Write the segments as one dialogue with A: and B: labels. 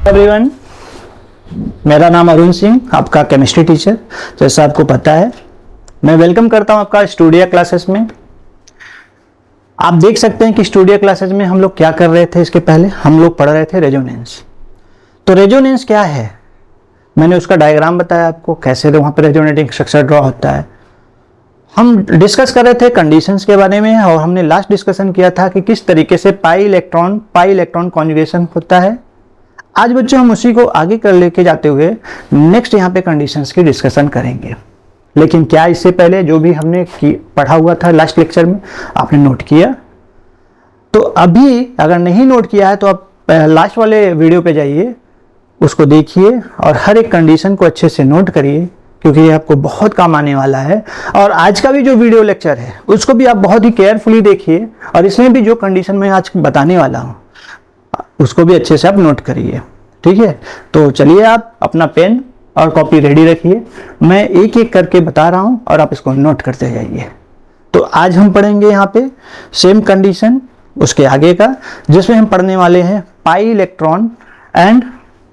A: Everyone, मेरा नाम अरुण सिंह, आपका केमिस्ट्री टीचर। जैसा आपको पता है, मैं वेलकम करता हूं आपका स्टूडियो क्लासेस में। आप देख सकते हैं कि स्टूडियो क्लासेस में हम लोग क्या कर रहे थे। इसके पहले हम लोग पढ़ रहे थे रेजोनेंस। तो रेजोनेंस क्या है, मैंने उसका डायग्राम बताया आपको, कैसे वहां पर रेजोनेटिंग स्ट्रक्चर ड्रॉ होता है। हम डिस्कस कर रहे थे कंडीशंस के बारे में, और हमने लास्ट डिस्कशन किया था कि किस तरीके से पाई इलेक्ट्रॉन कॉन्जुगेशन होता है। आज बच्चों हम उसी को आगे कर लेके जाते हुए नेक्स्ट यहाँ पे कंडीशंस की डिस्कशन करेंगे। लेकिन क्या इससे पहले जो भी हमने पढ़ा हुआ था लास्ट लेक्चर में आपने नोट किया? तो अभी अगर नहीं नोट किया है तो आप लास्ट वाले वीडियो पे जाइए, उसको देखिए और हर एक कंडीशन को अच्छे से नोट करिए, क्योंकि ये आपको बहुत काम आने वाला है। और आज का भी जो वीडियो लेक्चर है उसको भी आप बहुत ही केयरफुली देखिए, और इसमें भी जो कंडीशन मैं आज बताने वाला हूँ उसको भी अच्छे से आप नोट करिए। ठीक है, तो चलिए आप अपना पेन और कॉपी रेडी रखिए। मैं एक एक करके बता रहा हूं और आप इसको नोट करते जाइए। तो आज हम पढ़ेंगे यहाँ पे सेम कंडीशन उसके आगे का, जिसमें हम पढ़ने वाले हैं pi electron and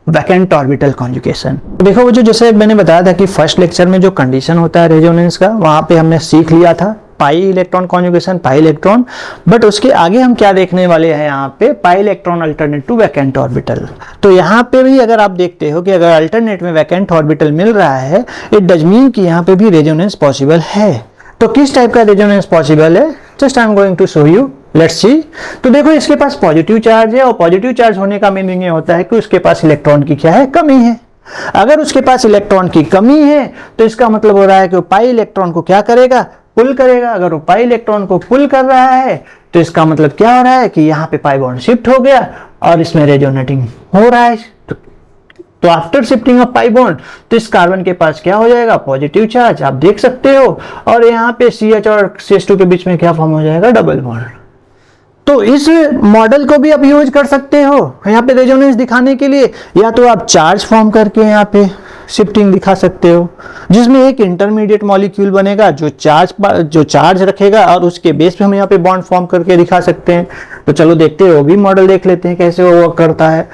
A: vacant orbital conjugation. देखो वो जैसे मैंने बताया था कि फर्स्ट लेक्चर में जो कंडीशन होता है रेजोनेंस का, वहां पे हमने सीख लिया था pi electron conjugation, pi electron. But उसके आगे हम क्या देखने वाले हैं यहाँ पे, pi electron alternate to vacant orbital. तो यहाँ पे भी अगर आप देखते हो कि अगर अल्टरनेट में वैकेंट ऑर्बिटल मिल रहा है, इट डज मीन कि यहाँ पे भी रेजोनेंस पॉसिबल है। तो किस टाइप का रेजोनेंस पॉसिबल है, just I am going to show you, let's see. तो देखो इसके पास पॉजिटिव चार्ज है, और पॉजिटिव चार्ज होने का मीनिंग ये होता है कि उसके पास इलेक्ट्रॉन की क्या है, कमी है। अगर उसके पास इलेक्ट्रॉन की कमी है तो इसका मतलब हो रहा है कि वो पाई इलेक्ट्रॉन को क्या करेगा, पुल करेगा। अगर वो पाई इलेक्ट्रॉन को पुल कर रहा है तो इसका मतलब क्या हो रहा है कि यहाँ पे पाई बॉन्ड शिफ्ट हो गया और इसमें रेजोनेटिंग हो रहा है। तो after shifting of pi bond तो इस कार्बन के पास क्या हो जाएगा, पॉजिटिव चार्ज, आप देख सकते हो। और यहाँ पे CH और CH2 के बीच में क्या फॉर्म हो जाएगा, डबल बॉन्ड। तो इस मॉडल को भी आप यूज कर सकते हो यहाँ पे रेजोनेंस दिखाने के लिए, या तो आप चार्ज फॉर्म करके यहाँ पे शिफ्टिंग दिखा सकते हो, जिसमें एक इंटरमीडिएट मॉलिक्यूल बनेगा जो चार्ज रखेगा, और उसके बेस पे हम यहाँ पे बॉन्ड फॉर्म करके दिखा सकते हैं। तो चलो देखते हैं, वो भी मॉडल देख लेते हैं कैसे वो वर्क करता है।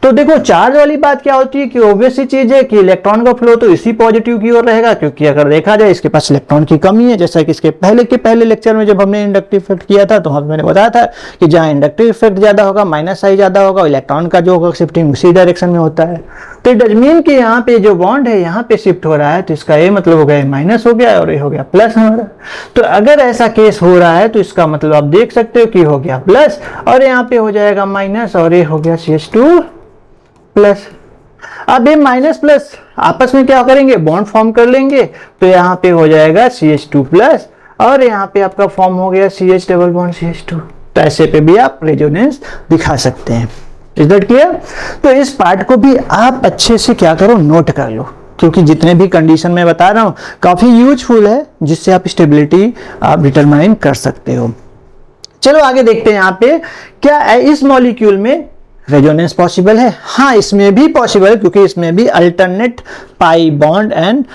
A: तो देखो चार्ज वाली बात क्या होती है कि ऑब्वियस सी चीज है कि इलेक्ट्रॉन का फ्लो तो इसी पॉजिटिव की ओर रहेगा, क्योंकि अगर देखा जाए इसके पास इलेक्ट्रॉन की कमी है। जैसा कि इसके पहले लेक्चर में जब हमने इंडक्टिव इफेक्ट किया था, तो मैंने बताया था कि जहाँ इंडक्टिव इफेक्ट ज्यादा होगा, माइनस साइज ज्यादा होगा, इलेक्ट्रॉन का जो होगा शिफ्टिंग उसी डायरेक्शन में होता है। तो इट डज मीन कि यहाँ पे जो बॉन्ड है यहाँ पे शिफ्ट हो रहा है, तो इसका ये मतलब हो गया माइनस हो गया और ये हो गया प्लस हमारा। तो अगर ऐसा केस हो रहा है तो इसका मतलब आप देख सकते हो कि हो गया प्लस, और यहाँ पे हो जाएगा माइनस, और ये हो गया CH2 प्लस। अब ये माइनस प्लस आपस में क्या करेंगे, बॉन्ड फॉर्म कर लेंगे। तो यहाँ पे हो जाएगा CH2 प्लस, और यहाँ पे आपका फॉर्म हो गया CH डबल बॉन्ड CH2। तो ऐसे पे भी आप रेजोनेंस दिखा सकते हैं। Is that clear? तो इस पार्ट को भी आप अच्छे से क्या करो, नोट कर लो, क्योंकि जितने भी कंडीशन मैं बता रहा हूँ काफी यूजफुल है, जिससे आप स्टेबिलिटी आप डिटरमाइन कर सकते हो। चलो आगे देखते हैं यहाँ पे क्या इस मॉलिक्यूल में रेजोनेंस पॉसिबल है। हाँ, इसमें भी पॉसिबल, क्योंकि इसमें भी alternate pi bond and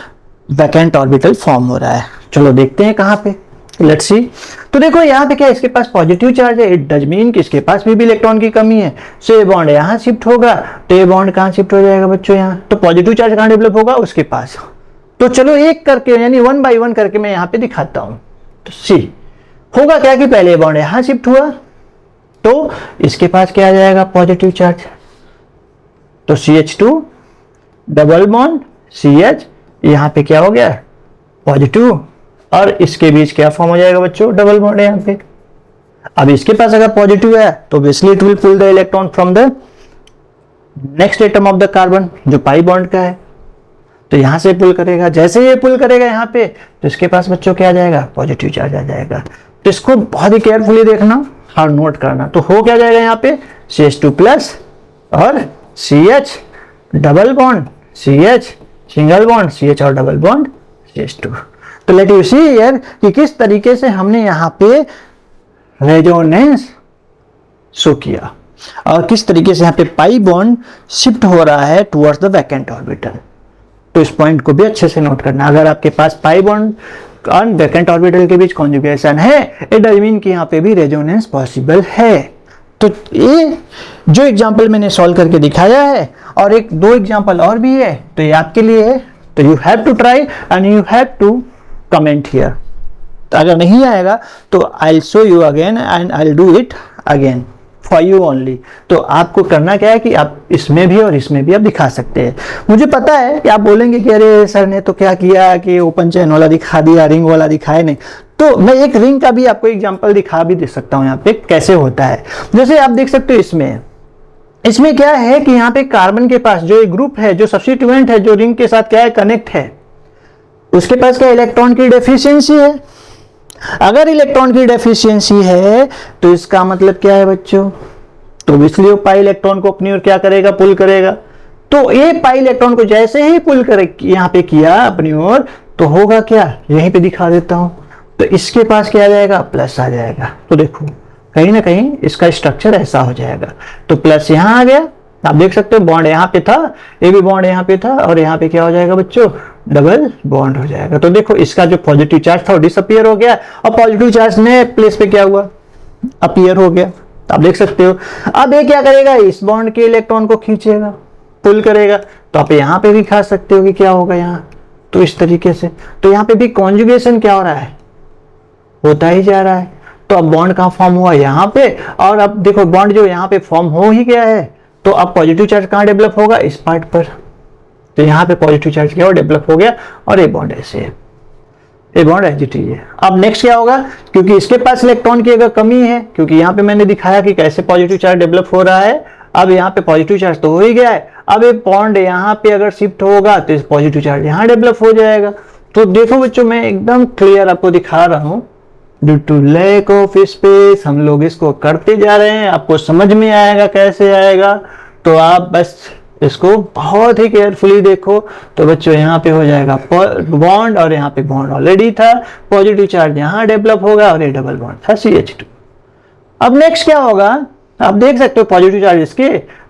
A: vacant orbital form हो रहा है। चलो देखते हैं कहाँ पे, लेट्स सी। तो देखो यहाँ पे क्या, इसके पास पॉजिटिव चार्ज है, इट डज मीन कि इसके पास भी इलेक्ट्रॉन की कमी है। सो ये बॉन्ड यहाँ शिफ्ट होगा, तो ये बॉन्ड कहाँ शिफ्ट हो जाएगा बच्चों, यहाँ। तो पॉजिटिव चार्ज कहाँ डेवलप होगा, उसके पास। तो चलो एक करके, यानी 1 बाय 1 करके मैं यहाँ पे दिखाता हूँ। तो सी होगा क्या कि पहले बॉन्ड यहाँ शिफ्ट हुआ, तो इसके पास क्या आ जाएगा, पॉजिटिव चार्ज। तो CH2 डबल बॉन्ड CH, यहाँ पे क्या हो गया, पॉजिटिव, और इसके बीच क्या फॉर्म हो जाएगा बच्चों, डबल बॉन्ड है यहाँ पे। अब इसके पास अगर पॉजिटिव है तो obviously it will pull the electron from the next atom of the carbon, जो पाई बॉन्ड का है। तो यहां से पुल करेगा, जैसे ये पुल करेगा यहाँ पे, तो इसके पास बच्चों क्या आ जाएगा, पॉजिटिव चार्ज आ जाएगा। तो इसको बहुत ही केयरफुली देखना और नोट करना। तो हो क्या जाएगा यहाँ पे, CH2 प्लस और CH double bond CH single bond CH और डबल बॉन्ड CH2। तो लेट यू सी हियर कि किस तरीके से हमने यहाँ पे रेजोनेंस शो किया, और किस तरीके से यहाँ पे पाई बॉन्ड शिफ्ट हो रहा है टुवर्ड्स द वैकेंट ऑर्बिटल। तो इस पॉइंट को भी अच्छे से नोट करना। अगर आपके पास पाई बॉन्ड और वैकेंट ऑर्बिटल के बीच कॉन्जुगेशन है, इट डज मीन कि यहाँ पे भी रेजोनेंस पॉसिबल है। तो ये जो एग्जांपल मैंने सॉल्व करके दिखाया है, और एक दो एग्जाम्पल और भी है, तो ये आपके लिए है, तो you have to try and you have to comment here. तो अगर नहीं आएगा तो I will show you again and I will do it again for you only. तो आपको करना क्या है कि आप इसमें भी और इसमें भी आप दिखा सकते हैं। मुझे पता है कि आप बोलेंगे कि अरे सर ने तो क्या किया कि ओपन चैन वाला दिखा दिया, रिंग वाला दिखाया नहीं। तो मैं एक रिंग का भी आपको एग्जांपल दिखा भी दे सकता हूँ यहाँ पे कैसे होता है। जैसे आप देख सकते हो इसमें क्या है कि यहाँ पे कार्बन के पास जो एक ग्रुप है, जो सब्स्टिट्यूएंट है, जो रिंग के साथ क्या है कनेक्ट है, उसके पास क्या इलेक्ट्रॉन की डेफिशिएंसी है। अगर इलेक्ट्रॉन की डेफिशिएंसी है तो इसका मतलब क्या है बच्चों, तो इसलिए पाई इलेक्ट्रॉन को अपनी ओर क्या करेगा, पुल करेगा। तो ये पाई इलेक्ट्रॉन को जैसे ही पुल करे यहाँ पे किया अपनी ओर, तो होगा क्या, यहीं पे दिखा देता हूं। तो इसके पास क्या आ जाएगा, प्लस आ जाएगा। तो देखो कहीं ना कहीं इसका स्ट्रक्चर ऐसा हो जाएगा। तो प्लस यहाँ आ गया, आप देख सकते हो बॉन्ड यहाँ पे था, ये भी बॉन्ड यहाँ पे था, और यहाँ पे क्या हो जाएगा बच्चों, डबल बॉन्ड हो जाएगा। तो देखो इसका जो पॉजिटिव चार्ज था वो डिसअपियर हो गया, और पॉजिटिव चार्ज नए प्लेस पे क्या हुआ, अपीयर हो गया। आप देख सकते हो। अब ये क्या करेगा, इस बॉन्ड के इलेक्ट्रॉन को खींचेगा, पुल करेगा। तो आप यहाँ पे भी खा सकते हो कि क्या होगा यहाँ, तो इस तरीके से। तो यहाँ पे भी कॉन्जुगेशन क्या हो रहा है, होता ही जा रहा है। तो अब बॉन्ड कहाँ फॉर्म हुआ, यहाँ पे। और अब देखो बॉन्ड जो यहाँ पे फॉर्म हो ही गया है, तो अब पॉजिटिव चार्ज कहाँ डेवलप होगा, इस पार्ट पर। तो यहाँ पे पॉजिटिव चार्ज क्या हो, डेवलप हो गया, और ये बॉन्ड ऐसे है, ये बॉन्ड एजिटिव है। अब नेक्स्ट क्या होगा, क्योंकि इसके पास इलेक्ट्रॉन की अगर कमी है, क्योंकि यहाँ पे मैंने दिखाया कि कैसे पॉजिटिव चार्ज डेवलप हो रहा है। अब यहाँ पे पॉजिटिव चार्ज तो हो ही गया है, अब ये बॉन्ड यहाँ पे अगर शिफ्ट होगा तो पॉजिटिव चार्ज यहाँ डेवलप हो जाएगा। तो देखो बच्चों, मैं एकदम क्लियर आपको दिखा रहा हूँ। Due to lack of space हम लोग इसको करते जा रहे हैं, आपको समझ में आएगा कैसे आएगा। तो आप बस इसको बहुत ही केयरफुली देखो। तो बच्चों यहाँ पे हो जाएगा बॉन्ड, और यहाँ पे बॉन्ड ऑलरेडी था, पॉजिटिव चार्ज यहाँ डेवलप होगा, और ये डबल बॉन्ड था CH2। अब नेक्स्ट क्या होगा, आप देख सकते हो पॉजिटिव चार्ज इसके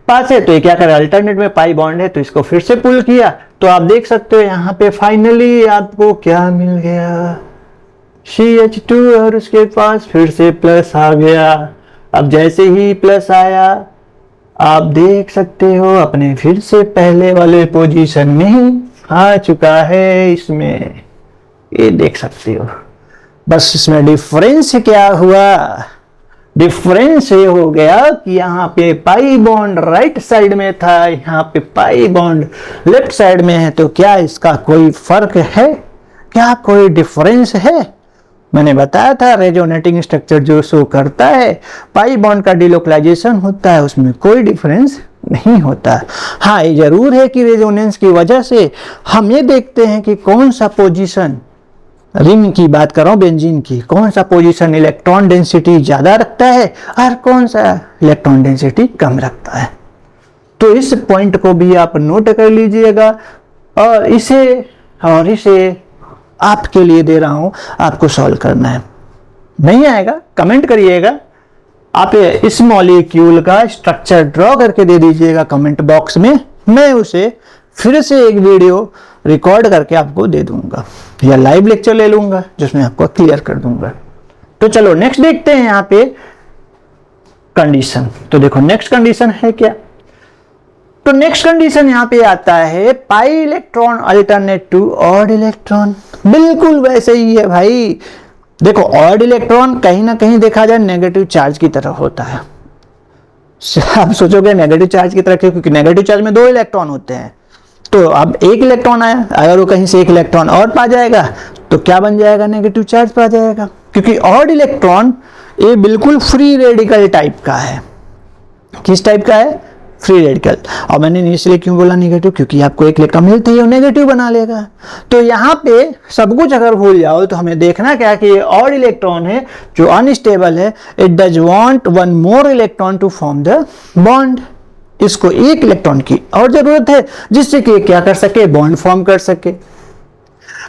A: पास है, तो ये क्या करे, अल्टरनेट में पाई बॉन्ड है, तो इसको फिर से पुल किया। तो आप देख सकते हो यहाँ पे फाइनली आपको क्या मिल गया, CH2, और उसके पास फिर से प्लस आ गया। अब जैसे ही प्लस आया, आप देख सकते हो अपने फिर से पहले वाले पोजीशन में ही आ चुका है इसमें, ये देख सकते हो। बस इसमें डिफरेंस क्या हुआ, डिफरेंस ये हो गया कि यहाँ पे पाई बॉन्ड राइट साइड में था, यहाँ पे पाई बॉन्ड लेफ्ट साइड में है। तो क्या इसका कोई फर्क है, क्या कोई डिफरेंस है? मैंने बताया था रेजोनेटिंग स्ट्रक्चर जो शो करता है पाई बॉन्ड का डिलोकलाइजेशन होता है, उसमें कोई डिफरेंस नहीं होता। हाँ, ये जरूर है कि रेजोनेंस की वजह से हम ये देखते हैं कि कौन सा पोजीशन, रिंग की बात कर रहा हूँ बेंजीन की, कौन सा पोजीशन इलेक्ट्रॉन डेंसिटी ज्यादा रखता है और कौन सा इलेक्ट्रॉन डेंसिटी कम रखता है। तो इस पॉइंट को भी आप नोट कर लीजिएगा, और इसे आपके लिए दे रहा हूं, आपको सॉल्व करना है। नहीं आएगा कमेंट करिएगा, आप इस मॉलिक्यूल का स्ट्रक्चर ड्रॉ करके दे दीजिएगा कमेंट बॉक्स में, मैं उसे फिर से एक वीडियो रिकॉर्ड करके आपको दे दूंगा, या लाइव लेक्चर ले लूंगा जिसमें आपको क्लियर कर दूंगा। तो चलो नेक्स्ट देखते हैं यहाँ पे कंडीशन। तो देखो नेक्स्ट कंडीशन है क्या, तो नेक्स्ट कंडीशन यहाँ पे आता है pi electron alternate to odd electron. बिल्कुल वैसे ही है भाई। देखो ऑड इलेक्ट्रॉन कहीं ना कहीं देखा जाए नेगेटिव चार्ज की तरह होता है। आप सोचोगे नेगेटिव चार्ज की तरह क्यों, क्योंकि नेगेटिव चार्ज में 2 इलेक्ट्रॉन होते हैं। तो अब 1 इलेक्ट्रॉन आया, अगर वो कहीं से 1 इलेक्ट्रॉन और पा जाएगा तो क्या बन जाएगा, नेगेटिव चार्ज पा जाएगा। क्योंकि ऑड इलेक्ट्रॉन ये बिल्कुल फ्री रेडिकल टाइप का है। किस टाइप का है, फ्री रेडिकल। और मैंने इनिशियली क्यों बोला नेगेटिव, क्योंकि आपको 1 इलेक्ट्रॉन मिलती है, नेगेटिव बना लेगा। तो यहाँ पे सब कुछ अगर भूल जाओ तो हमें देखना क्या कि ये ऑड इलेक्ट्रॉन है जो अनस्टेबल है, it does want 1 more electron to form the bond. इसको 1 इलेक्ट्रॉन की और जरूरत है जिससे कि क्या कर सके, बॉन्ड फॉर्म कर सके।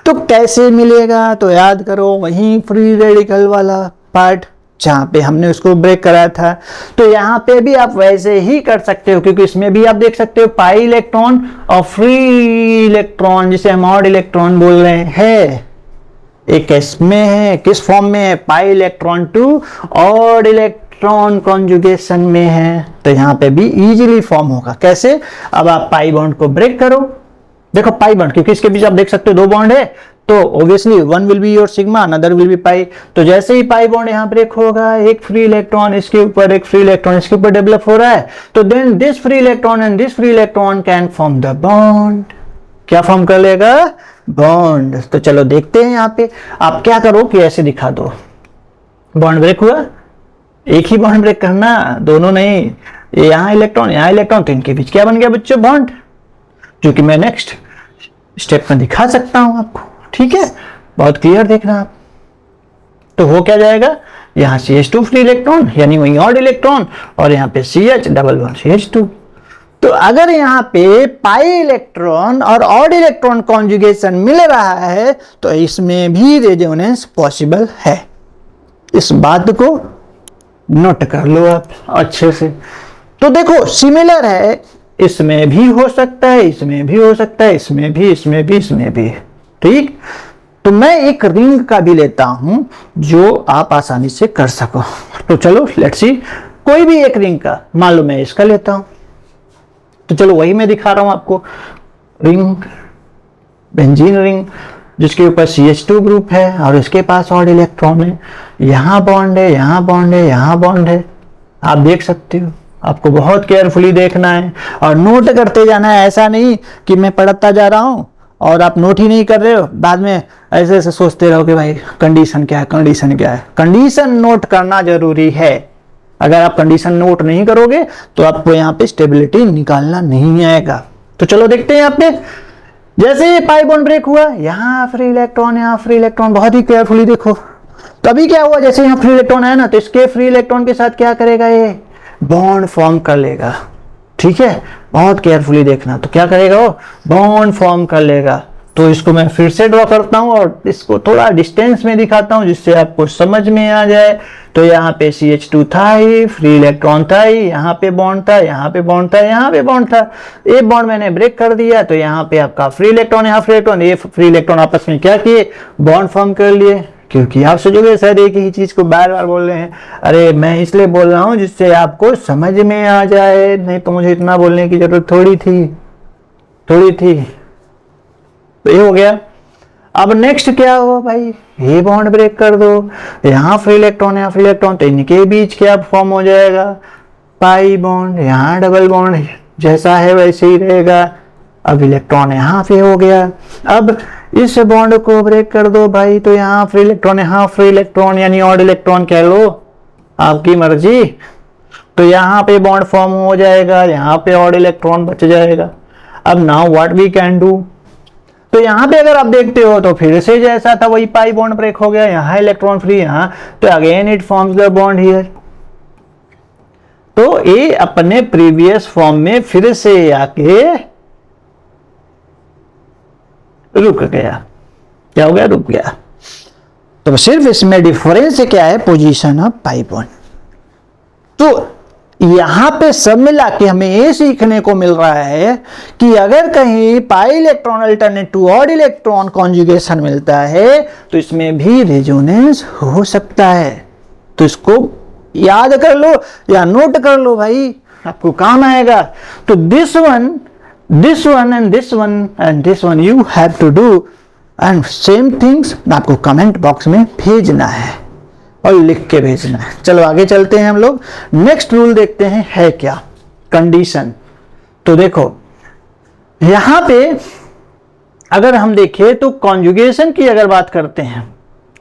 A: तो कैसे मिलेगा, तो याद करो वहीं फ्री रेडिकल वाला पार्ट जहां पे हमने उसको ब्रेक कराया था। तो यहाँ पे भी आप वैसे ही कर सकते हो, क्योंकि इसमें भी आप देख सकते हो पाई इलेक्ट्रॉन और फ्री इलेक्ट्रॉन, जिसे हम ऑड इलेक्ट्रॉन बोल रहे हैं, एक इसमें है, किस फॉर्म में है, pi electron to odd electron electron conjugation में है तो यहाँ पे भी इजीली फॉर्म होगा। कैसे? अब आप पाई बॉन्ड को ब्रेक करो, देखो पाई बॉन्ड, क्योंकि इसके बीच आप देख सकते हो दो बॉन्ड है, तो obviously one will be your sigma, another will be pi. तो जैसे ही पाई बॉन्ड यहाँ ब्रेक होगा, एक फ्री इलेक्ट्रॉन इसके ऊपर, एक फ्री इलेक्ट्रॉन इसके ऊपर डेवलप हो रहा है, तो then this free electron and this free electron can form the bond. क्या फॉर्म कर लेगा? बॉन्ड। तो चलो देखते हैं यहाँ पे। आप क्या करो कि ऐसे दिखा दो, बॉन्ड ब्रेक हुआ, एक ही बॉन्ड ब्रेक करना, दोनों नहीं, यहाँ इलेक्ट्रॉन, तो इनके बीच क्या बन गया बच्चों? बॉन्ड, जो कि मैं नेक्स्ट स्टेप में दिखा सकता हूं आपको। ठीक है, बहुत क्लियर देखना आप। तो हो क्या जाएगा, यहाँ CH2 फ्री इलेक्ट्रॉन यानी वही ऑड इलेक्ट्रॉन, और यहाँ पे CH डबल बॉन्ड CH2। तो अगर यहाँ पे पाई इलेक्ट्रॉन और ऑड इलेक्ट्रॉन कॉन्जुगेशन मिल रहा है तो इसमें भी रेजोनेंस पॉसिबल है। इस बात को नोट कर लो आप अच्छे से। तो देखो सिमिलर है, इसमें भी हो सकता है, इसमें भी हो सकता है, इसमें भी। ठीक, तो मैं एक रिंग का भी लेता हूं जो आप आसानी से कर सको। तो चलो लेट्स सी, कोई भी एक रिंग का, मान लो मैं इसका लेता हूं, तो चलो वही मैं दिखा रहा हूं आपको। रिंग, बेंजीन रिंग, जिसके ऊपर CH2 ग्रुप है और इसके पास ऑड इलेक्ट्रॉन है, यहां बॉन्ड है, यहां बॉन्ड है, यहां बॉन्ड है। आप देख सकते हो, आपको बहुत केयरफुली देखना है और नोट करते जाना है। ऐसा नहीं कि मैं पढ़ता जा रहा हूं और आप नोट ही नहीं कर रहे हो, बाद में ऐसे ऐसे सोचते रहो कि भाई कंडीशन क्या है, कंडीशन क्या है। कंडीशन नोट करना जरूरी है। अगर आप कंडीशन नोट नहीं करोगे तो आपको यहाँ पे स्टेबिलिटी निकालना नहीं आएगा। तो चलो देखते हैं यहाँ पे, जैसे ये पाई बॉन्ड ब्रेक हुआ, यहाँ फ्री इलेक्ट्रॉन, यहाँ फ्री इलेक्ट्रॉन, बहुत ही केयरफुली देखो। तो अभी क्या हुआ, जैसे यहाँ फ्री इलेक्ट्रॉन आया ना, तो इसके फ्री इलेक्ट्रॉन के साथ क्या करेगा, ये बॉन्ड फॉर्म कर लेगा। ठीक है, बहुत केयरफुली देखना। तो क्या करेगा वो, बॉन्ड फॉर्म कर लेगा। तो इसको मैं फिर से ड्रॉ करता हूं और इसको थोड़ा डिस्टेंस में दिखाता हूं जिससे आपको समझ में आ जाए। तो यहाँ पे CH2 था, फ्री इलेक्ट्रॉन था, यहाँ पे बॉन्ड था, यहाँ पे बॉन्ड था, यहाँ पे बॉन्ड था। एक बॉन्ड मैंने ब्रेक कर दिया तो यहाँ पे आपका फ्री इलेक्ट्रॉन, यहाँ फ्री इलेक्ट्रॉन, ये फ्री इलेक्ट्रॉन आपस में क्या किए, बॉन्ड फॉर्म कर लिए। क्योंकि आप सोचोगे सर एक ही चीज को बार बार बोल रहे हैं, अरे मैं इसलिए बोल रहा हूं जिससे आपको समझ में आ जाए, नहीं तो मुझे इतना बोलने की जरूरत थोड़ी थी। तो ये हो गया। अब नेक्स्ट क्या हुआ भाई, ये बॉन्ड ब्रेक कर दो, यहाँ फ्री इलेक्ट्रॉन, यहाँ फ्री इलेक्ट्रॉन, तो इनके बीच क्या फॉर्म हो जाएगा, पाई बॉन्ड, यहाँ डबल बॉन्ड, जैसा है वैसे ही रहेगा। अब इलेक्ट्रॉन यहाँ पे हो गया। अब इस बॉन्ड को ब्रेक कर दो भाई, तो यहाँ फ्री इलेक्ट्रॉन, यहाँ फ्री इलेक्ट्रॉन यानी ऑड इलेक्ट्रॉन कह लो, आपकी मर्जी। तो यहाँ पे बॉन्ड फॉर्म हो जाएगा, यहाँ पे ऑड इलेक्ट्रॉन बच जाएगा। अब now what we can do, तो यहाँ पे अगर आप देखते हो तो फिर से जैसा था वही पाई बॉन्ड ब्रेक हो गया, यहाँ इलेक्ट्रॉन फ्री, यहाँ, तो again it forms the bond here. तो ये अपने प्रीवियस फॉर्म में फिर से आके रुक गया। क्या हो गया, रुक गया। तो सिर्फ इसमें डिफरेंस क्या है, पोजीशन ऑफ पाई बॉन्ड। तो यहां पे सब मिला के हमें ये सीखने को मिल रहा है कि अगर कहीं pi electron alternate to odd electron conjugation मिलता है तो इसमें भी रेजोनेंस हो सकता है। तो इसको याद कर लो या नोट कर लो भाई, आपको काम आएगा। तो this one and this one you have to do and same things आपको कमेंट बॉक्स में भेजना है और लिख के भेजना है। चलो आगे चलते हैं हम लोग, नेक्स्ट रूल देखते हैं है क्या, कंडीशन। तो देखो यहां पे अगर हम देखें तो कॉन्जुगेशन की अगर बात करते हैं,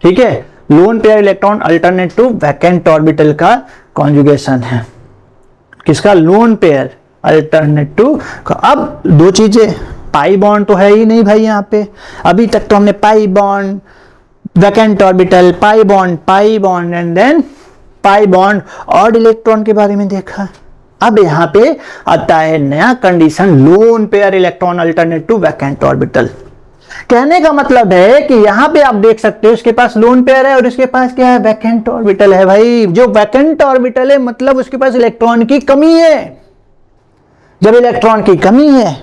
A: ठीक है, lone pair electron alternate to vacant orbital का कॉन्जुगेशन है। किसका, लोन पेयर अल्टरनेट टू। अब दो चीजें, पाई बॉन्ड तो है ही नहीं भाई यहाँ पे, अभी तक तो हमने pi bond, vacant orbital, pi bond and then pi bond odd electron के बारे में देखा। अब यहाँ पे आता है नया condition, lone pair electron alternate to vacant orbital. कहने का मतलब है कि यहाँ पे आप देख सकते हो इसके पास लोन पेयर है और इसके पास क्या है, वैकेंट ऑर्बिटल है। भाई जो वैकेंट ऑर्बिटल है मतलब उसके पास इलेक्ट्रॉन की कमी है। जब इलेक्ट्रॉन की कमी है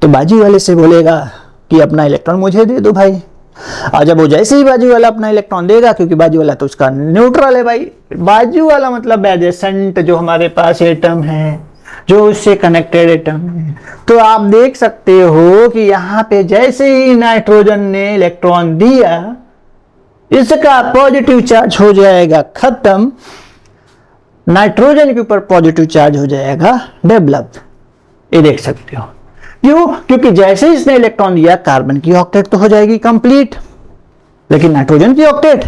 A: तो बाजी वाले से बोलेगा कि अपना इलेक्ट्रॉन मुझे दे दो भाई, और जब वो जैसे ही बाजू वाला अपना इलेक्ट्रॉन देगा, क्योंकि बाजू वाला तो उसका न्यूट्रल है भाई, बाजू वाला मतलब एडजेसेंट जो हमारे पास एटम है, जो उससे कनेक्टेड एटम है, तो आप देख सकते हो कि यहाँ पे जैसे ही नाइट्रोजन ने इलेक्ट्रॉन दिया, इसका पॉजिटिव चार्ज हो जाएगा खत्म, नाइट्रोजन के ऊपर पॉजिटिव चार्ज हो जाएगा डेवलप। ये देख सकते हो। क्यों? क्योंकि जैसे ही इसने इलेक्ट्रॉन दिया, कार्बन की ऑक्टेट तो हो जाएगी कंप्लीट, लेकिन नाइट्रोजन की ऑक्टेट,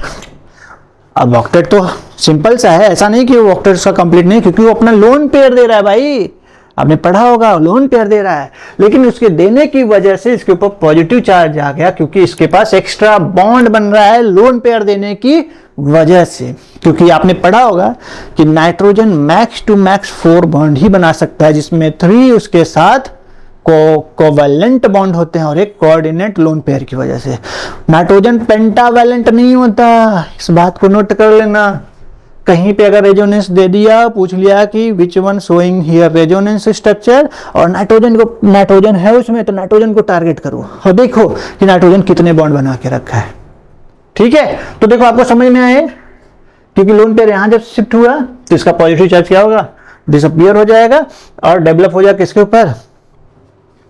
A: अब ऑक्टेट तो सिंपल सा है, ऐसा नहीं कि वो ऑक्टेट उसका कंप्लीट नहीं, क्योंकि वो अपना लोन पेयर दे रहा है भाई, आपने पढ़ा होगा, लोन पेयर दे रहा है, लेकिन उसके देने की वजह से इसके ऊपर पॉजिटिव चार्ज आ गया, क्योंकि इसके पास एक्स्ट्रा बॉन्ड बन रहा है लोन पेयर देने की वजह से। क्योंकि आपने पढ़ा होगा कि nitrogen max to max 4 bond ही बना सकता है, जिसमें 3 उसके साथ कोवैलेंट बॉन्ड होते हैं और एक कोऑर्डिनेट लोन पेयर की वजह से। नाइट्रोजन पेंटावैलेंट नहीं होता, इस बात को नोट कर लेना। कहीं पे अगर रेजोनेंस दे दिया, पूछ लिया कि which one showing here resonance structure, और नाइट्रोजन है उसमें, तो नाइट्रोजन को टारगेट करो और देखो कि नाइट्रोजन कितने बॉन्ड बना के रखा है। ठीक है, तो देखो आपको समझ में आए, क्योंकि लोन पेयर यहां जब शिफ्ट हुआ तो इसका पॉजिटिव चार्ज क्या होगा, डिसअपियर हो जाएगा और डेवलप हो जाएगा किसके ऊपर,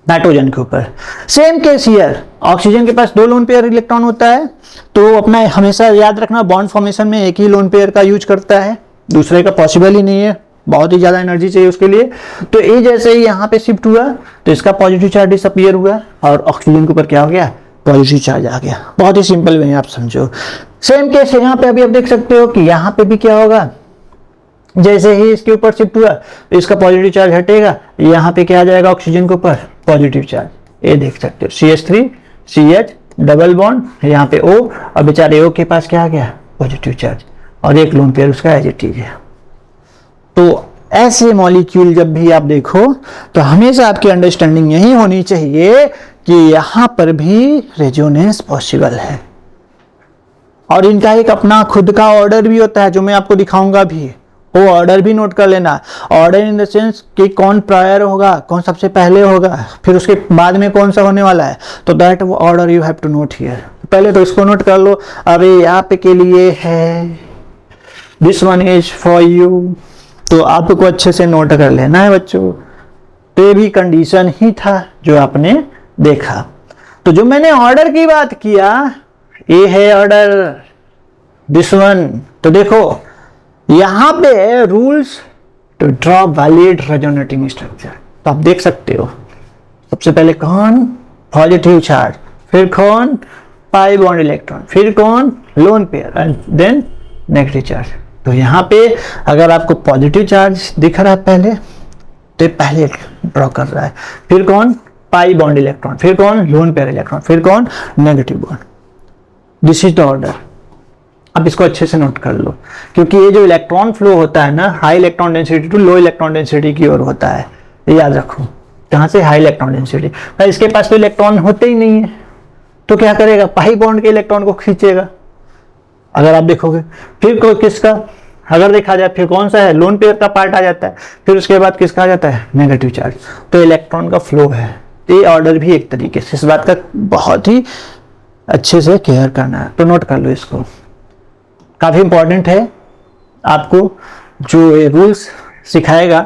A: नाइट्रोजन के ऊपर। सेम केस हियर, ऑक्सीजन के पास 2 लोन पेयर इलेक्ट्रॉन होता है, तो अपना हमेशा याद रखना बॉन्ड फॉर्मेशन में एक ही लोन पेयर का यूज करता है, दूसरे का पॉसिबल ही नहीं है, बहुत ही ज्यादा एनर्जी चाहिए उसके लिए। तो ये जैसे ही यहाँ पे शिफ्ट हुआ तो इसका पॉजिटिव चार्ज डिसअपियर हुआ और ऑक्सीजन के ऊपर क्या हो गया, पॉजिटिव चार्ज आ गया। बहुत ही सिंपल वे आप समझो। सेम केस यहाँ पे अभी आप देख सकते हो कि यहाँ पे भी क्या होगा, जैसे ही इसके ऊपर शिफ्ट हुआ इसका पॉजिटिव चार्ज हटेगा, यहाँ पे क्या आ जाएगा, ऑक्सीजन के ऊपर पॉजिटिव चार्ज। ये देख सकते हो CH3 CH डबल बॉन्ड, यहाँ पे O, और बेचारे O के पास क्या आ गया, पॉजिटिव चार्ज, और एक लोन पेयर उसका एज इट इज है। तो ऐसे मॉलिक्यूल जब भी आप देखो तो हमेशा आपकी अंडरस्टैंडिंग यही होनी चाहिए कि यहाँ पर भी रेजोनेंस पॉसिबल है, और इनका एक अपना खुद का ऑर्डर भी होता है जो मैं आपको दिखाऊंगा भी, वो ऑर्डर भी नोट कर लेना। ऑर्डर इन द सेंस कि कौन प्रायर होगा, कौन सबसे पहले होगा, फिर उसके बाद में कौन सा होने वाला है, तो that order you have to note here. पहले तो इसको नोट कर लो, अरे यहाँ पे के लिए है, this one is for you, तो आपको अच्छे से नोट कर लेना है बच्चों। तो ये भी कंडीशन ही था जो आपने देखा। तो जो मैंने ऑर्डर की बात किया, ये है ऑर्डर, दिस वन। तो देखो यहां पे rules to draw valid resonating structure, तो आप देख सकते हो सबसे पहले कौन, पॉजिटिव चार्ज, फिर कौन, पाई बॉन्ड इलेक्ट्रॉन, फिर कौन, lone pair, and then negative charge. तो यहाँ पे अगर आपको पॉजिटिव चार्ज दिख रहा है पहले, तो पहले ड्रॉ कर रहा है, फिर कौन, पाई बॉन्ड इलेक्ट्रॉन, फिर कौन, लोन पेयर इलेक्ट्रॉन, फिर कौन, negative bond. This is the order. अब इसको अच्छे से नोट कर लो, क्योंकि ये जो इलेक्ट्रॉन फ्लो होता है ना, high electron density to low electron density की ओर होता है, ये याद रखो। कहाँ से, हाई इलेक्ट्रॉन डेंसिटी। भाई इसके पास तो इलेक्ट्रॉन होते ही नहीं है, तो क्या करेगा, पाई बॉन्ड के इलेक्ट्रॉन को खींचेगा अगर आप देखोगे। फिर किसका अगर देखा जाए, फिर कौन सा है, लोन पेयर का पार्ट आ जाता है, फिर उसके बाद किसका आ जाता है, नेगेटिव चार्ज। तो इलेक्ट्रॉन का फ्लो है, ये ऑर्डर भी एक तरीके से, इस बात का बहुत ही अच्छे से केयर करना है, तो नोट कर लो इसको। काफी इंपॉर्टेंट है, आपको जो ये रूल्स सिखाएगा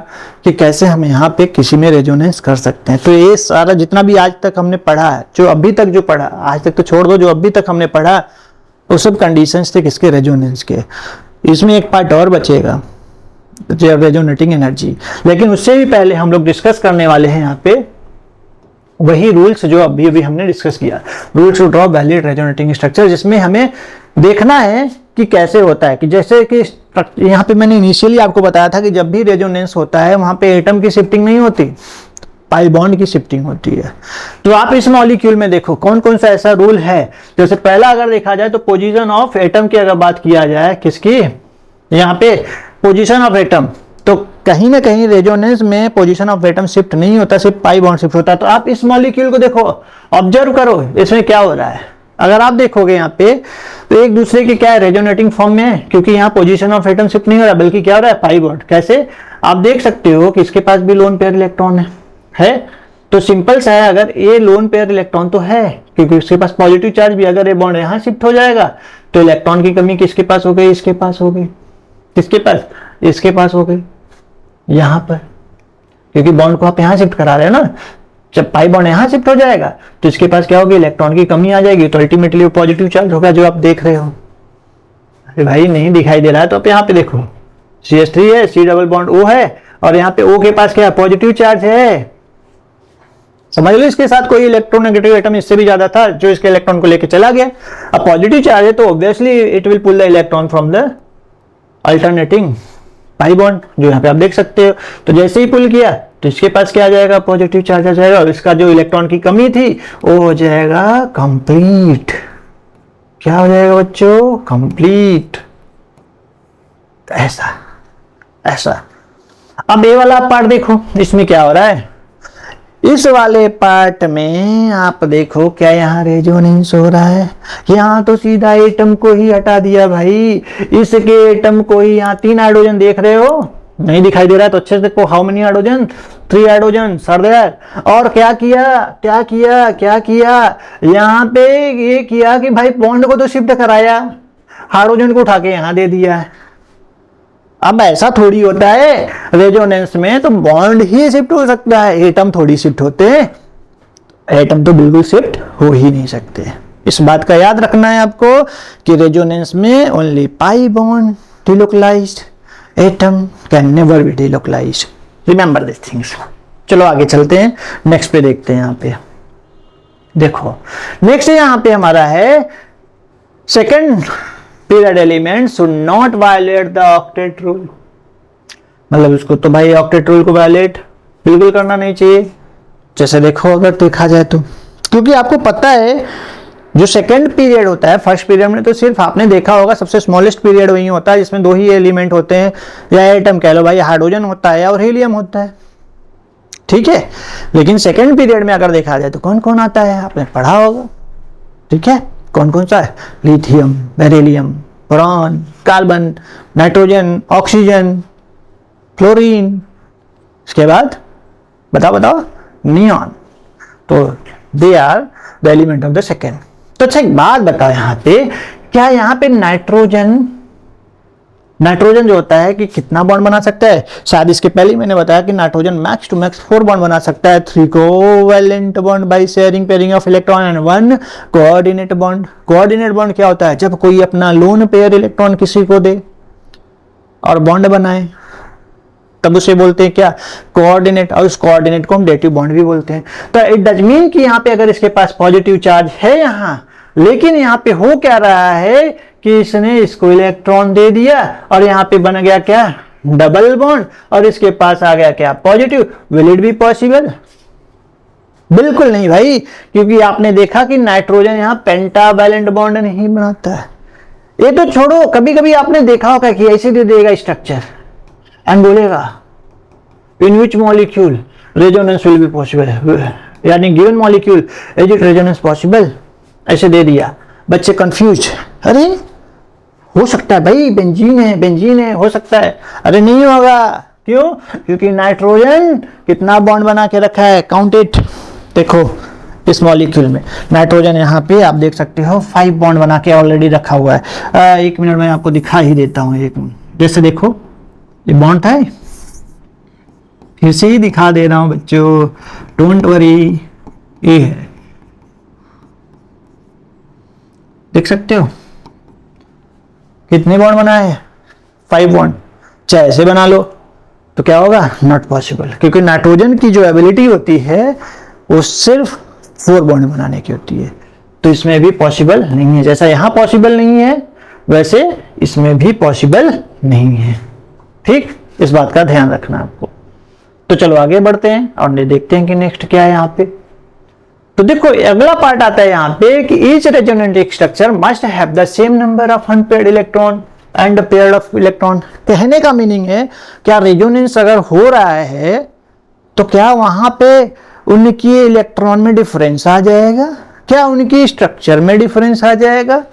A: कि कैसे हम यहाँ पे किसी में रेजोनेंस कर सकते हैं। तो ये सारा जितना भी आज तक हमने पढ़ा है, जो अभी तक जो पढ़ा, आज तक तो छोड़ दो, जो अभी तक हमने पढ़ा वो सब कंडीशंस थे किसके, रेजोनेंस के। इसमें एक पार्ट और बचेगा, रेजोनेटिंग एनर्जी, लेकिन उससे भी पहले हम लोग डिस्कस करने वाले हैं यहाँ पे वही रूल्स जो अभी अभी हमने डिस्कस किया, rules to draw valid resonating structure, जिसमें हमें देखना है कि कैसे होता है। कि जैसे कि यहाँ पे मैंने इनिशियली आपको बताया था कि जब भी रेजोनेंस होता है वहां पे एटम की शिफ्टिंग नहीं होती, पाई बॉन्ड की शिफ्टिंग होती है। तो आप इस मॉलिक्यूल में देखो कौन कौन सा ऐसा रूल है। जैसे पहला अगर देखा जाए तो पोजीशन ऑफ एटम की अगर बात किया जाए, किसकी, यहाँ पे पोजीशन ऑफ एटम, तो कहीं ना कहीं रेजोनेंस में पोजीशन ऑफ एटम शिफ्ट नहीं होता, सिर्फ पाई बॉन्ड शिफ्ट होता है। तो आप इस मॉलिक्यूल को देखो, ऑब्जर्व करो इसमें क्या हो रहा है। अगर आप देखोगे यहाँ पे तो एक दूसरे के क्या है, रेजोनेटिंग फॉर्म में है, क्योंकि यहाँ पोजीशन ऑफ एटम शिफ्ट नहीं हो रहा, बल्कि क्या हो रहा है, पाई बॉन्ड। कैसे, आप देख सकते हो कि इसके पास भी लोन पेयर इलेक्ट्रॉन है। तो सिंपल सा है, अगर ये लोन पेयर इलेक्ट्रॉन तो है, क्योंकि उसके पास पॉजिटिव चार्ज भी, अगर ये बॉन्ड यहाँ शिफ्ट हो जाएगा तो इलेक्ट्रॉन की कमी किसके पास हो गई, इसके पास हो गई, किसके पास, इसके पास हो गई, यहाँ पर, क्योंकि बॉन्ड को आप यहाँ शिफ्ट करा रहे हैं ना। जब पाई बॉन्ड यहाँ शिफ्ट हो जाएगा तो इसके पास क्या होगी, इलेक्ट्रॉन की कमी आ जाएगी, तो अल्टीमेटली वो पॉजिटिव चार्ज होगा जो आप देख रहे हो। अरे भाई नहीं दिखाई दे रहा है तो आप यहाँ पे देखो, CH3 है, C डबल बॉन्ड O है, और यहाँ पे O के पास क्या है, पॉजिटिव चार्ज है। समझ लो, इसके साथ कोई इलेक्ट्रोनेगेटिव एटम इससे भी ज्यादा था जो इसके इलेक्ट्रॉन को लेके चला गया। अब पॉजिटिव चार्ज है तो obviously it will pull the electron from the alternating pi bond, जो यहाँ पे आप देख सकते हो। तो जैसे ही पुल किया तो इसके पास क्या आ जाएगा, पॉजिटिव चार्ज आ जाएगा, और इसका जो इलेक्ट्रॉन की कमी थी वो हो जाएगा कंप्लीट। क्या हो जाएगा बच्चों, कंप्लीट। ऐसा ऐसा। अब ये वाला पार्ट देखो, इसमें क्या हो रहा है, इस वाले पार्ट में आप देखो क्या यहाँ रेजोनेंस हो रहा है। यहाँ तो सीधा एटम को ही हटा दिया भाई, इसके एटम को ही, यहाँ 3 हाइड्रोजन देख रहे हो, नहीं दिखाई दे रहा है तो अच्छे से देखो, how many hydrogen, 3 hydrogen are there. और क्या किया, क्या किया, क्या किया, यहाँ पे ये किया कि भाई बॉन्ड को तो शिफ्ट कराया, हाइड्रोजन को उठा के यहाँ दे दिया। अब ऐसा थोड़ी होता है, रेजोनेंस में तो बॉन्ड ही शिफ्ट हो सकता है, एटम थोड़ी शिफ्ट होते हैं, एटम तो बिल्कुल शिफ्ट हो ही नहीं सकते। इस बात का याद रखना है आपको कि रेजोनेंस में only pi bond delocalised, atom can never be delocalised, remember this things. चलो आगे चलते हैं, नेक्स्ट पे देखते हैं। यहाँ पे देखो, नेक्स्ट यहाँ पे हमारा है second period element should not violate the octet rule. मतलब उसको तो भाई ऑक्टेट रूल को वायलेट बिल्कुल करना नहीं चाहिए। जैसे देखो, अगर देखा जाए तो, क्योंकि आपको पता है जो सेकंड पीरियड होता है, फर्स्ट पीरियड में तो सिर्फ आपने देखा होगा सबसे स्मॉलेस्ट पीरियड वही होता है जिसमें 2 ही एलिमेंट होते हैं, या एटम कह लो भाई, हाइड्रोजन होता है और हीलियम होता है, ठीक है। लेकिन सेकंड पीरियड में अगर देखा जाए तो कौन कौन आता है, आपने पढ़ा होगा, ठीक है। कौन कौन सा है, lithium, beryllium, boron, carbon, nitrogen, oxygen, fluorine, इसके बाद बताओ बताओ, नियॉन। तो they are the element of the second. तो अच्छा एक बात बताओ, यहाँ पे क्या यहाँ पे नाइट्रोजन जो होता है कि कितना बॉन्ड बना सकता है, शायद इसके पहले ही मैंने बताया कि nitrogen max to max 4 bond बना सकता है, 3 covalent bond by sharing pairing of electron and 1 coordinate bond. Coordinate bond क्या होता है, जब कोई अपना लोन पेयर इलेक्ट्रॉन किसी को दे और बॉन्ड बनाए तब उसे बोलते हैं क्या, कोऑर्डिनेट, और उस कोऑर्डिनेट को हम डेटिव बॉन्ड भी बोलते हैं। तो इट डज मीन कि यहाँ पे अगर इसके पास पॉजिटिव चार्ज है यहाँ, लेकिन यहाँ पे हो क्या रहा है कि इसने इसको इलेक्ट्रॉन दे दिया और यहाँ पे बन गया क्या, डबल बॉन्ड, और इसके पास आ गया क्या, positive. Will it be possible, बिल्कुल नहीं भाई, क्योंकि आपने देखा कि नाइट्रोजन यहाँ पेंटावैलेंट बॉन्ड नहीं बनाता है। ये तो छोड़ो, कभी कभी आपने देखा होगा कि ऐसे दे देगा स्ट्रक्चर एंड बोलेगा in which molecule resonance will be possible, यानी given molecule is it resonance possible, ऐसे दे दिया, बच्चे कंफ्यूज, अरे हो सकता है भाई, बेंजीन है, हो सकता है, अरे नहीं होगा, क्यों, क्योंकि नाइट्रोजन कितना बॉन्ड बना के रखा है, काउंट इट। देखो इस मॉलिक्यूल में नाइट्रोजन यहाँ पे आप देख सकते हो 5 बॉन्ड बना के ऑलरेडी रखा हुआ है। 1 मिनट में आपको दिखा ही देता हूँ, एक जैसे देखो ये बॉन्ड है, फिर से ही दिखा दे रहा हूं बच्चों, डोंट वरी, ये है, देख सकते हो कितने बॉन्ड बनाए हैं, 5 बॉन्ड। चाहे ऐसे बना लो तो क्या होगा, नॉट पॉसिबल, क्योंकि नाइट्रोजन की जो एबिलिटी होती है वो सिर्फ 4 बॉन्ड बनाने की होती है, तो इसमें भी पॉसिबल नहीं है। जैसा यहां पॉसिबल नहीं है वैसे इसमें भी पॉसिबल नहीं है, ठीक, इस बात का ध्यान रखना आपको। तो चलो आगे बढ़ते हैं और देखते हैं कि नेक्स्ट क्या है यहाँ पे। तो देखो अगला पार्ट आता है यहाँ पे कि each resonant structure must have the same number of unpaired electron and pair of electron. कहने का मीनिंग है, क्या रेजोनेंस अगर हो रहा है तो क्या वहां पे उनकी इलेक्ट्रॉन में डिफरेंस आ जाएगा, क्या उनकी स्ट्रक्चर में डिफरेंस आ जाएगा।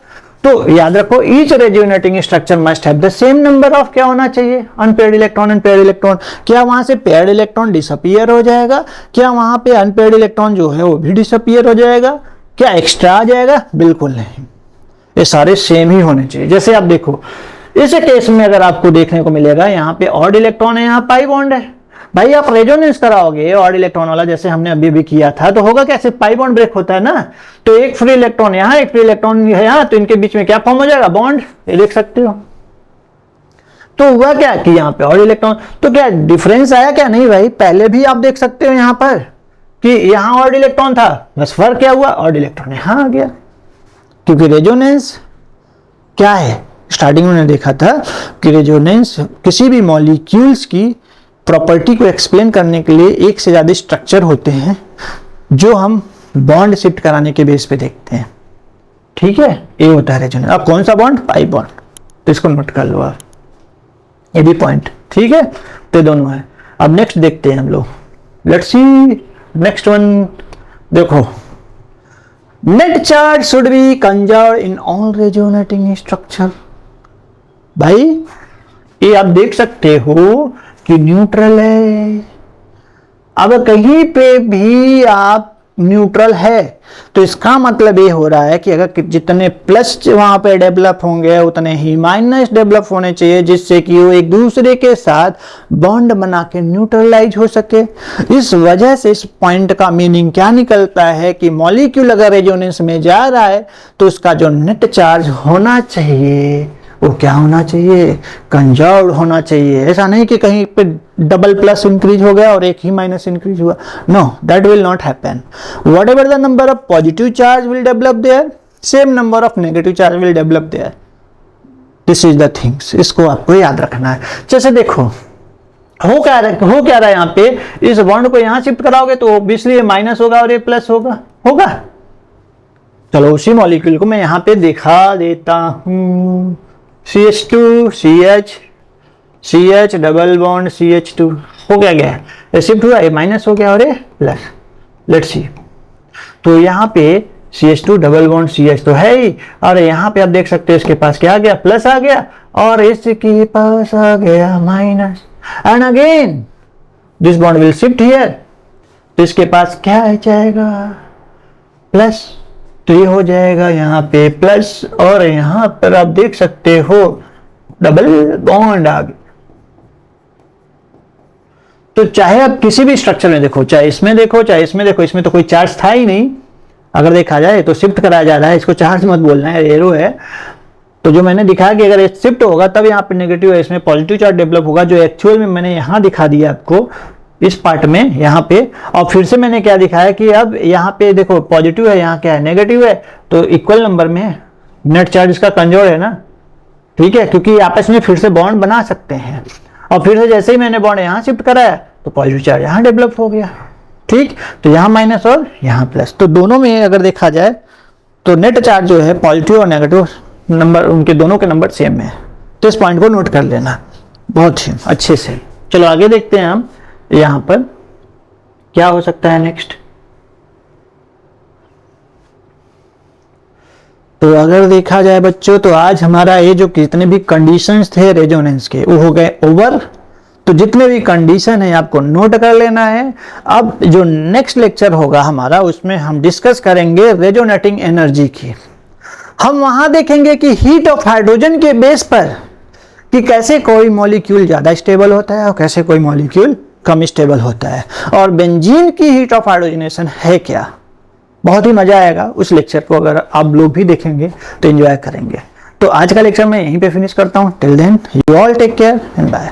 A: तो याद रखो each resonating structure must have the same number of क्या होना चाहिए, unpaired electron and paired electron. क्या वहां से पेयर्ड इलेक्ट्रॉन डिसअपीयर हो जाएगा, क्या वहां पे अनपेयर्ड इलेक्ट्रॉन जो है वो भी डिसअपीयर हो जाएगा, क्या एक्स्ट्रा आ जाएगा? बिल्कुल नहीं, ये सारे सेम ही होने चाहिए। जैसे आप देखो इस केस में अगर आपको देखने को मिलेगा यहाँ पे ऑड इलेक्ट्रॉन है, यहाँ पाई बॉन्ड है। भाई आप रेजोनेंस कराओगे ऑड इलेक्ट्रॉन वाला, जैसे हमने अभी भी किया था, तो होगा कैसे? पाई बॉन्ड ब्रेक होता है ना, तो एक फ्री इलेक्ट्रॉन यहाँ, एक फ्री इलेक्ट्रॉन यहाँ, तो इनके बीच में क्या फॉर्म हो जाएगा? बॉन्ड। ये देख सकते हो। तो हुआ क्या कि यहाँ पे ऑड इलेक्ट्रॉन, तो क्या डिफरेंस आया क्या? नहीं भाई, पहले भी आप देख सकते हो यहाँ पर कि यहाँ ऑड इलेक्ट्रॉन था, बस फर्क क्या हुआ? ऑड इलेक्ट्रॉन यहाँ आ गया, क्योंकि रेजोनेंस क्या है? स्टार्टिंग में देखा था कि रेजोनेंस किसी भी मॉलिक्यूल्स की प्रॉपर्टी को एक्सप्लेन करने के लिए एक से ज्यादा स्ट्रक्चर होते हैं जो हम बॉन्ड शिफ्ट कराने के बेस पे देखते हैं। ठीक है, ये होता है रेजोनेंस। अब कौन सा बॉन्ड? पाई बॉन्ड, तो इसको नोट कर लो आप, ये भी पॉइंट। ठीक है, तो दोनों है। अब नेक्स्ट देखते हैं हम लोग, लेट्स सी नेक्स्ट वन। देखो, net charge should be conserved in all resonating structure. भाई ये आप देख सकते हो कि न्यूट्रल है। अब कहीं पे भी आप न्यूट्रल है तो इसका मतलब ये हो रहा है कि अगर जितने प्लस वहां पे डेवलप होंगे उतने ही माइनस डेवलप होने चाहिए, जिससे कि वो एक दूसरे के साथ बॉन्ड बना के न्यूट्रलाइज हो सके। इस वजह से इस पॉइंट का मीनिंग क्या निकलता है कि मॉलिक्यूल अगर रेजोनेंस में जा रहा है तो उसका जो नेट चार्ज होना चाहिए वो क्या होना चाहिए? कंजर्व्ड होना चाहिए। ऐसा नहीं कि कहीं पे डबल प्लस इंक्रीज हो गया और एक ही माइनस इंक्रीज हुआ। No, that will not happen. Whatever the number of positive charge will develop there, same number of negative charge will develop there. This is the things, इसको आपको याद रखना है। जैसे देखो हो क्या रहा है यहाँ पे, इस बॉन्ड को यहाँ शिफ्ट कराओगे तो ऑब्वियसली ये माइनस होगा और ये प्लस होगा। चलो उसी मॉलिक्यूल को मैं यहाँ पे दिखा देता हूँ। CH2 CH double bond CH2 हो गया, ये शिफ्ट हुआ, ये माइनस हो गया और ये प्लस। लेट्स सी, तो यहाँ पे CH2 डबल बॉन्ड CH तो है ही, और यहाँ पे आप देख सकते हो इसके पास क्या आ गया? प्लस आ गया, और इसके पास आ गया minus. And again this bond will shift here, तो इसके पास क्या आ जाएगा? प्लस। तो ये हो जाएगा यहाँ पे प्लस, और यहाँ पर आप देख सकते हो डबल बॉन्ड आ गया। तो चाहे आप किसी भी स्ट्रक्चर में देखो, चाहे इसमें देखो चाहे इसमें देखो, इसमें तो कोई चार्ज था ही नहीं। अगर देखा जाए तो शिफ्ट कराया जा रहा है, इसको चार्ज मत बोलना है, एरो है। तो जो मैंने दिखाया कि अगर ये शिफ्ट होगा तब यहाँ पे नेगेटिव है, इसमें पॉजिटिव चार्ज डेवलप होगा, जो एक्चुअल में मैंने यहाँ दिखा दिया आपको इस पार्ट में यहाँ पे। और फिर से मैंने क्या दिखाया कि अब यहाँ पे देखो पॉजिटिव है, यहाँ क्या है? नेगेटिव है, तो इक्वल नंबर में नेट चार्ज इसका कंजर्व्ड है ना। ठीक है, क्योंकि आपस में फिर से बॉन्ड बना सकते हैं, और फिर से जैसे ही मैंने बॉन्ड यहाँ शिफ्ट कराया तो पॉजिटिव चार्ज यहाँ डेवलप हो गया। ठीक, तो यहाँ माइनस और यहाँ प्लस, तो दोनों में अगर देखा जाए तो नेट चार्ज जो है पॉजिटिव और नेगेटिव नंबर, उनके दोनों के नंबर सेम है। तो इस पॉइंट को नोट कर लेना बहुत ही अच्छे से। चलो आगे देखते हैं हम यहां पर क्या हो सकता है नेक्स्ट। तो अगर देखा जाए बच्चों, तो आज हमारा ये जो कितने भी कंडीशंस थे रेजोनेंस के वो हो गए ओवर। तो जितने भी कंडीशन है आपको नोट कर लेना है। अब जो नेक्स्ट लेक्चर होगा हमारा, उसमें हम डिस्कस करेंगे रेजोनेटिंग एनर्जी की। हम वहां देखेंगे कि हीट ऑफ हाइड्रोजन के बेस पर कि कैसे कोई मॉलिक्यूल ज्यादा स्टेबल होता है और कैसे कोई मॉलिक्यूल कम स्टेबल होता है, और बेंजीन की हीट ऑफ हाइड्रोजनेशन है क्या। बहुत ही मजा आएगा उस लेक्चर को, अगर आप लोग भी देखेंगे तो एंजॉय करेंगे। तो आज का लेक्चर मैं यहीं पे फिनिश करता हूँ। Till then you all take care and bye.